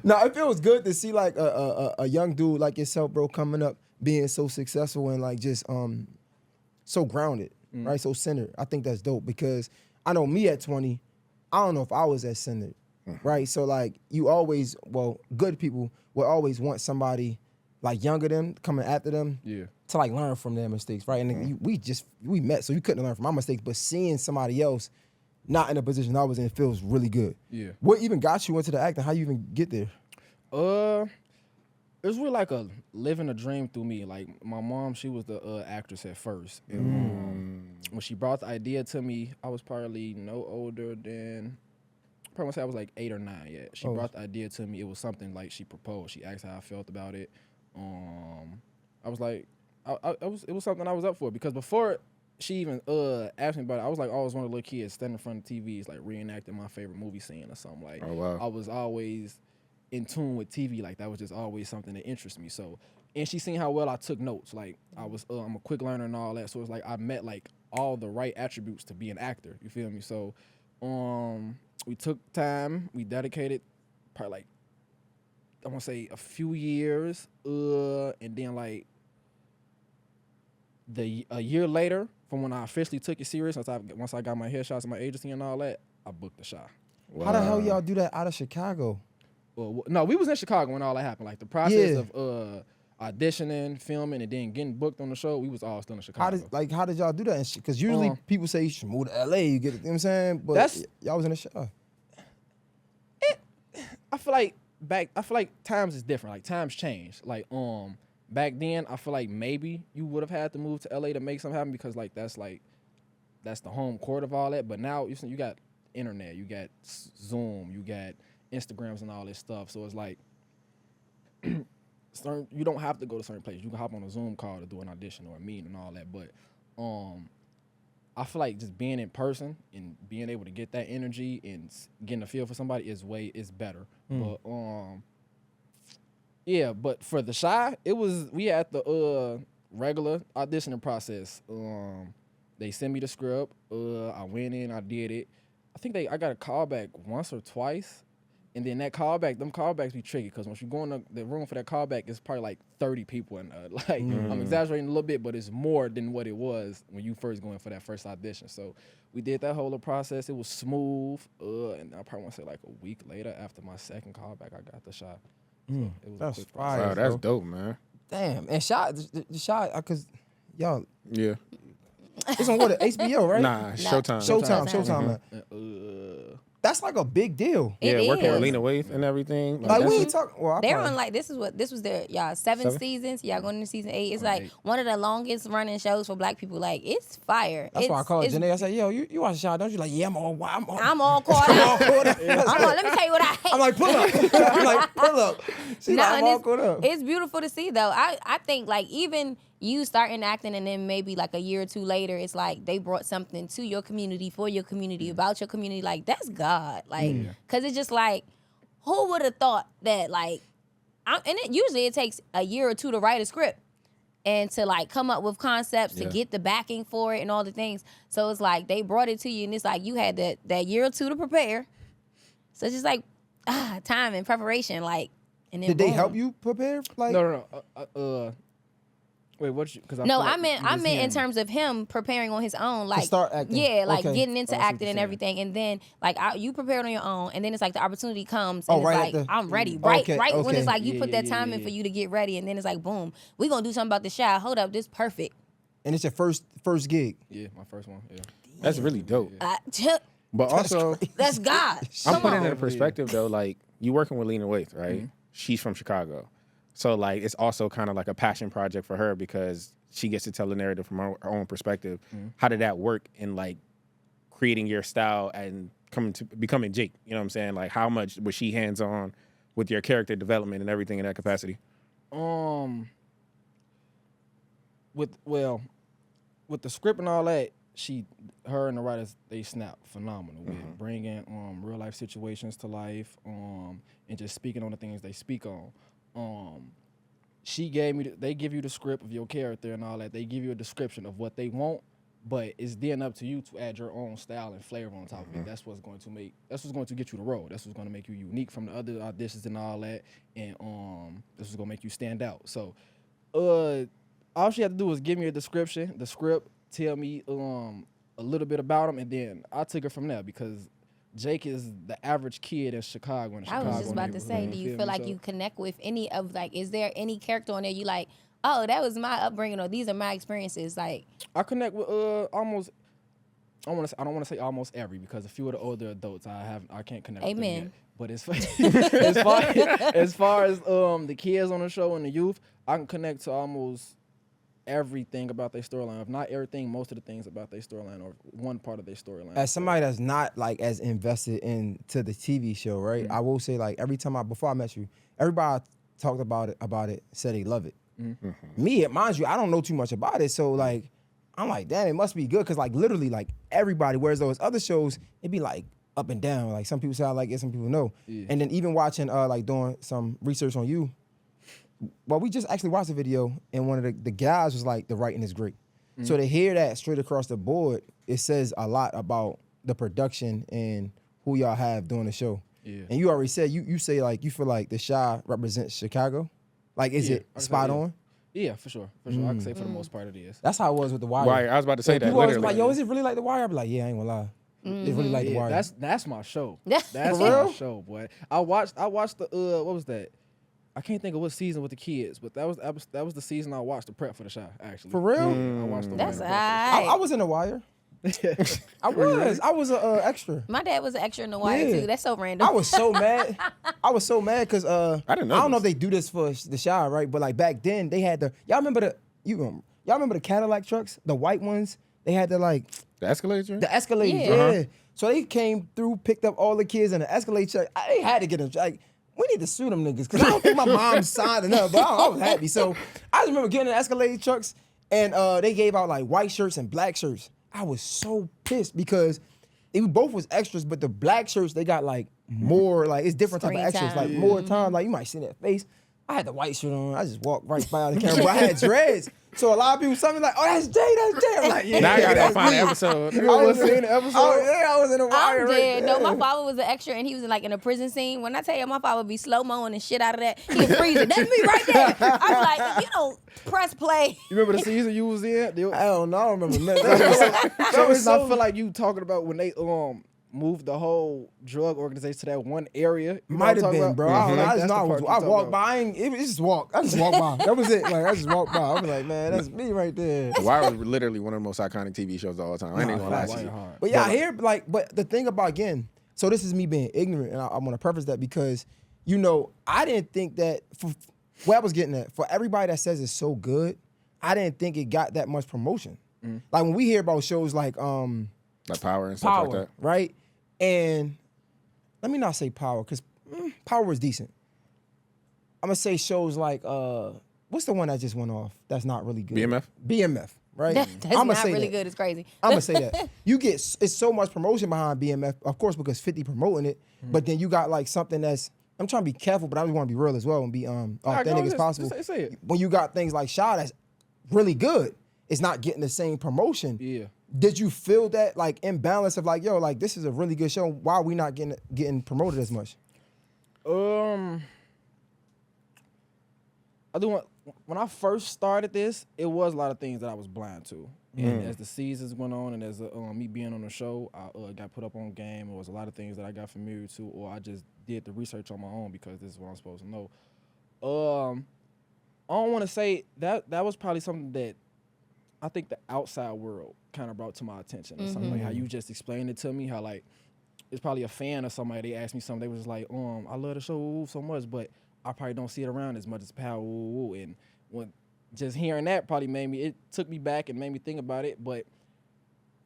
No, it feels good to see like a young dude like yourself, bro, coming up, being so successful and like just so grounded, right? So centered. I think that's dope because I know me at 20, I don't know if I was as centered, right? So like you always, good people will always want somebody like younger than coming after them, to like learn from their mistakes, right? And we met, so you couldn't learn from my mistakes, but seeing somebody else not in a position I was in feels really good. Yeah. What even got you into the acting? How you even get there? It was really like a living a dream through me. Like my mom, she was the actress at first, and when she brought the idea to me, I was probably no older than, probably say I was like 8 or 9. Yeah, she brought the idea to me. It was something like she proposed. She asked how I felt about it. I was like, it was something I was up for because before she even asked me about it, I was like always one of the little kids standing in front of TVs like reenacting my favorite movie scene or something. Like, I was always in tune with TV. Like that was just always something that interested me. So, and she seen how well I took notes. Like I was, I'm a quick learner and all that. So it's like I met like all the right attributes to be an actor. You feel me? So, we took time. We dedicated probably like, I want to say a few years. And then like a year later, from when I officially took it serious, once I got my headshots and my agency and all that, I booked the shot. Wow. How the hell y'all do that out of Chicago? Well, no, we was in Chicago when all that happened. Like the process of auditioning, filming, and then getting booked on the show, we was all still in Chicago. How did y'all do that? Because usually people say you should move to LA, you get it, you know what I'm saying? But y'all was in the show. I feel like times is different. Like times change. Like back then, I feel like maybe you would have had to move to LA to make something happen because like that's the home court of all that. But now you got internet, you got Zoom, you got Instagrams and all this stuff. So it's like you don't have to go to certain places. You can hop on a Zoom call to do an audition or a meeting and all that. But I feel like just being in person and being able to get that energy and getting a feel for somebody is better. But yeah, but for the Shy, we had the regular auditioning process. They sent me the script. I went in, I did it. I think I got a call back once or twice. And then them callbacks be tricky because once you go in the room for that callback, it's probably like 30 people. And I'm exaggerating a little bit, but it's more than what it was when you first go in for that first audition. So we did that whole process. It was smooth. And I probably want to say like a week later after my second callback, I got the shot. So it was that's fire. Wow, that's dope, man. Damn. And the shot, because y'all. Yeah. It's on what, HBO, right? Nah, Showtime, man. That's like a big deal. Working with Lena Waithe and everything. Like we ain't talking. Well, they're on like this was their seven seasons. Y'all going into season 8. It's like one of the longest running shows for Black people. Like it's fire. That's why I called Janae. I said, "Yo, you watch the show, don't you?" Like, yeah, I'm all caught up. Let me tell you what I hate. I'm like, pull up. She's like, I'm all caught up. It's beautiful to see though. I think like even you starting acting and then maybe like a year or two later, it's like they brought something to your community, for your community, about your community. Like that's God. Like, cause it's just like, who would have thought that like, usually it takes a year or two to write a script and to like come up with concepts to get the backing for it and all the things. So it's like they brought it to you and it's like you had that year or two to prepare. So it's just like time and preparation. Like, and then did they help you prepare? Like, no. Wait, what? I meant in terms of him preparing on his own, like to start acting. Yeah, like getting into acting and everything, and then like you prepared on your own, and then it's like the opportunity comes, and it's like I'm ready, right when it's like you put that time in for you to get ready, and then it's like boom, we gonna do something about the Shy. Hold up, this perfect. And it's your first gig. Yeah, my first one. Yeah, that's really dope. But also, that's God. I'm putting it in perspective though. Like you working with Lena Waithe, right? She's from Chicago. So, like, it's also kind of like a passion project for her because she gets to tell the narrative from her own perspective. How did that work in, like, creating your style and becoming Jake? You know what I'm saying? Like, how much was she hands-on with your character development and everything in that capacity? With the script and all that, her and the writers, they snap phenomenal with bringing real-life situations to life and just speaking on the things they speak on. They give you the script of your character and all that. They give you a description of what they want, But it's then up to you to add your own style and flavor on top of it. That's what's going to get you the role. That's what's going to make you unique from the other auditions and all that. And this is going to make you stand out. So, all she had to do was give me a description, the script, tell me a little bit about him, and then I took it from there because Jake is the average kid in Chicago. I was just about to say, do you feel like you connect with any of, like, is there any character on there you like, oh, that was my upbringing, or these are my experiences? Like, I connect with almost. I don't want to say almost every, because a few of the older adults I can't connect with them yet. But as far as the kids on the show and the youth, I can connect to almost everything about their storyline. If not everything, most of the things about their storyline or one part of their storyline. As somebody that's not like as invested into the TV show, right? I will say, like, every time before I met you, everybody talked about it, said they love it. Me, mind you, I don't know too much about it, so like I'm like, damn, it must be good, because like literally like everybody, whereas those other shows, it'd be like up and down. Like some people say I like it, some people know. Yeah. And then even watching like doing some research on you, well, we just actually watched a video, and one of the guys was like, the writing is great. So to hear that straight across the board, it says a lot about the production and who y'all have doing the show. Yeah. And you already said, you say like you feel like the Chi represents Chicago. Like, is it spot on? Yeah, for sure. I can say for the most part it is. That's how it was with The Wire. I was about to say that. People always like, yo, is it really like The Wire? I be like, yeah, I ain't gonna lie. It's really like The Wire. That's my show. That's my show, boy. I watched the what was that? I can't think of what season with the kids, but that was the season I watched to prep for the show, actually. For real? I watched the that's Wire. I was in The Wire. I was an extra. My dad was an extra in The Wire too. That's so random. I was so mad. because I don't know if they do this for the Chi, right? But like back then they had y'all remember the Cadillac trucks, the white ones? They had the Escalade, right? The Escalade, yeah. So they came through, picked up all the kids in the Escalade truck. They had to get them. Like, we need to sue them niggas, because I don't think my mom signed enough, but I was happy. So I just remember getting the Escalade trucks, and they gave out like white shirts and black shirts. I was so pissed because they both was extras, but the black shirts, they got like more, like it's different type of extras, like more time. Like you might see that face. I had the white shirt on. I just walked right by the camera, but I had dreads. So a lot of people saw me like, oh, that's Jay. I'm like, yeah. Now I gotta find the episode. You was in the episode? Oh, yeah, I was in The Wire. I'm dead. No, my father was an extra, and he was in a prison scene. When I tell you, my father would be slow-moing and shit out of that. He'd freeze it. That's me right there. I'm like, if you don't press play. You remember the season you was in? I don't know. I don't remember. I feel like you talking about when they moved the whole drug organization to that one area. Might have been, bro. I just know I walked by. I just walked by. That was it. Like I just walked by. I was like, man, that's me right there. The Wire was literally one of the most iconic TV shows of all time. I ain't gonna lie to you. But yeah, I hear but the thing about, again, so this is me being ignorant, and I want to preface that because, I didn't think that where I was getting at, for everybody that says it's so good, I didn't think it got that much promotion. Like when we hear about shows like Power and stuff like that. Right? And let me not say Power, because Power was decent. I'm going to say shows like, what's the one that just went off that's not really good? BMF, right? That's not really good. It's crazy. I'm going to say that. It's so much promotion behind BMF, of course, because 50 promoting it, but then you got like something that's, I'm trying to be careful, but I just want to be real as well and be authentic as possible. Say it. When you got things like Chi that's really good, it's not getting the same promotion. Yeah. Did you feel that like imbalance of like, yo, like this is a really good show, why are we not getting promoted as much? I do want, when I first started this, it was a lot of things that I was blind to. And as the seasons went on, and as me being on the show, I got put up on game. It was a lot of things that I got familiar to, or I just did the research on my own because this is what I'm supposed to know. I don't want to say that was probably something that I think the outside world kind of brought to my attention. Or something like how you just explained it to me, how like it's probably a fan or somebody, they asked me something, they was like, I love the show so much, but I probably don't see it around as much as Power. And when just hearing that probably it took me back and made me think about it, but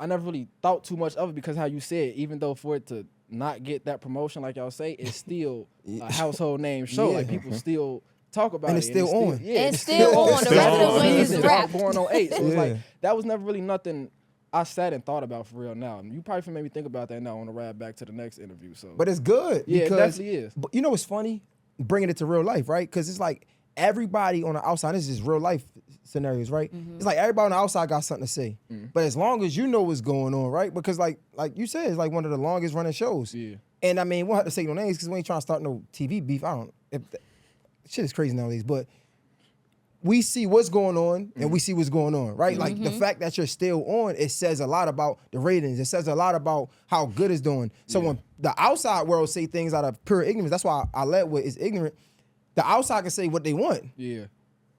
I never really thought too much of it because how you said, even though for it to not get that promotion, like y'all say, it's still a household name show. Like people still talk about and it. It's still on. It's still on. The rest of the wings is wrapped. Going on 8. So it's like, that was never really nothing I sat and thought about for real now. You probably made me think about that now on the ride back to the next interview. So, but it's good. Yeah, it definitely is. But you know what's funny? Bringing it to real life, right? Because it's like everybody on the outside, this is real life scenarios, right? It's like everybody on the outside got something to say. But as long as you know what's going on, right? Because like you said, it's like one of the longest running shows. Yeah. And I mean, we'll have to say no names because we ain't trying to start no TV beef. Shit is crazy nowadays, but we see what's going on and we see what's going on, right? Like the fact that you're still on, it says a lot about the ratings. It says a lot about how good it's doing. So when the outside world say things out of pure ignorance, that's why I led with is ignorant. The outside can say what they want. Yeah.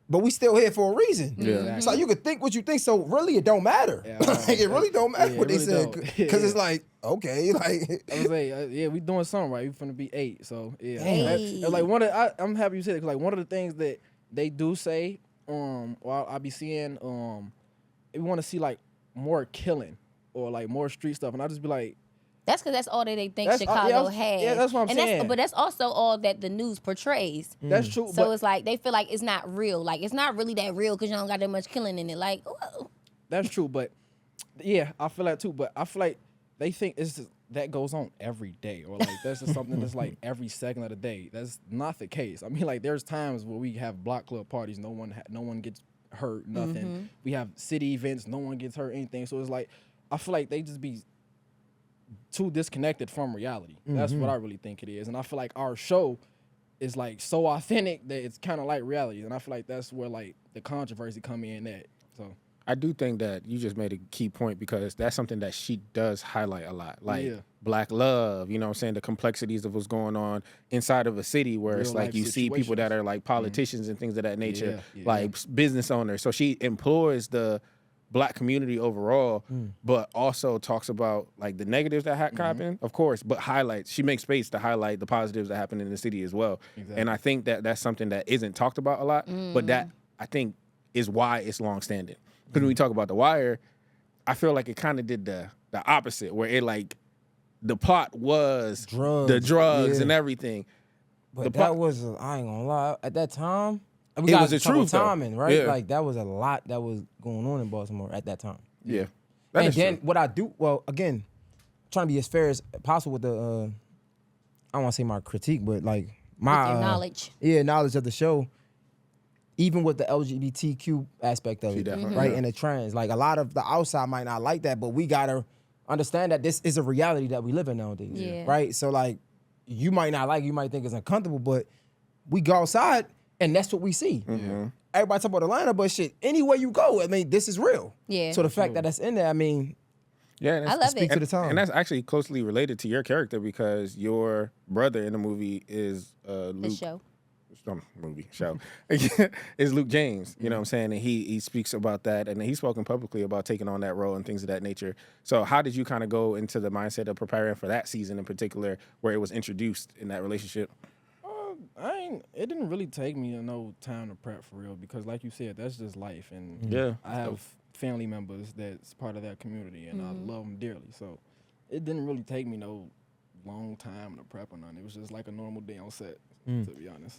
But we still here for a reason. Yeah. So you could think what you think. So really, it don't matter. Yeah, Like, it really don't matter yeah, what it they really said don't. because it's like okay, like I was like, yeah, we doing something right. We finna be 8, so yeah. Hey. That's like I'm happy you said it, 'cause like one of the things that they do say, or I be seeing, we want to see like more killing or like more street stuff, and I just be like, That's because that's all that they think That's all- yeah, Chicago that's- has. yeah, that's what I'm and saying. But that's also all that the news portrays. that's true. So but it's like they feel like it's not real. Like it's not really that real because you don't got that much killing in it. Like, that's true. But yeah, I feel that too. But I feel like they think that goes on every day, or like that's just something that's like every second of the day. That's not the case. I mean, like there's times where we have block club parties, no one gets hurt, nothing. We have city events, no one gets hurt, anything. So it's like I feel like they just be too disconnected from reality. That's what I really think it is. And I feel like our show is like so authentic that it's kind of like reality. And I feel like that's where like the controversy come in at. So I do think that you just made a key point because that's something that she does highlight a lot. Like Black love, you know what I'm saying? The complexities of what's going on inside of a city where it's Real like life you see people that situations. are like politicians and things of that nature, Yeah. like business owners. So she employs the Black community overall, but also talks about like the negatives that happen, of course, but she makes space to highlight the positives that happen in the city as well. Exactly. And I think that that's something that isn't talked about a lot, but that I think is why it's long-standing. Because when we talk about The Wire, I feel like it kind of did the opposite, where it like the plot was the drugs and everything. But that was, I ain't gonna lie, at that time, we It got was the to talk about truth, though. timing, right? Yeah. Like that was a lot that was going on in Baltimore at that time. Yeah. and then what I do, well, again, trying to be as fair as possible with the, I don't want to say my critique, but like my your knowledge. Yeah, knowledge of the show. Even with the LGBTQ aspect of it, definitely- right, yeah. and the trans, like a lot of the outside might not like that, but we gotta understand that this is a reality that we live in nowadays, Yeah. right? So like, you might not like, you might think it's uncomfortable, but we go outside and that's what we see. Everybody talk about Atlanta, but shit, anywhere you go, I mean, this is real. Yeah. So the fact that that's in there, I mean, Yeah, and I love it. to the time. And that's actually closely related to your character because your brother in the movie is The Luke. show. Show is Luke James. You know what I'm saying? And he speaks about that, and he's spoken publicly about taking on that role and things of that nature. So how did you kind of go into the mindset of preparing for that season in particular, where it was introduced in that relationship? It didn't really take me no time to prep for real because, like you said, that's just life, and Yeah. I have family members that's part of that community, and I love them dearly. So it didn't really take me no long time to prep or nothing. It was just like a normal day on set, to be honest.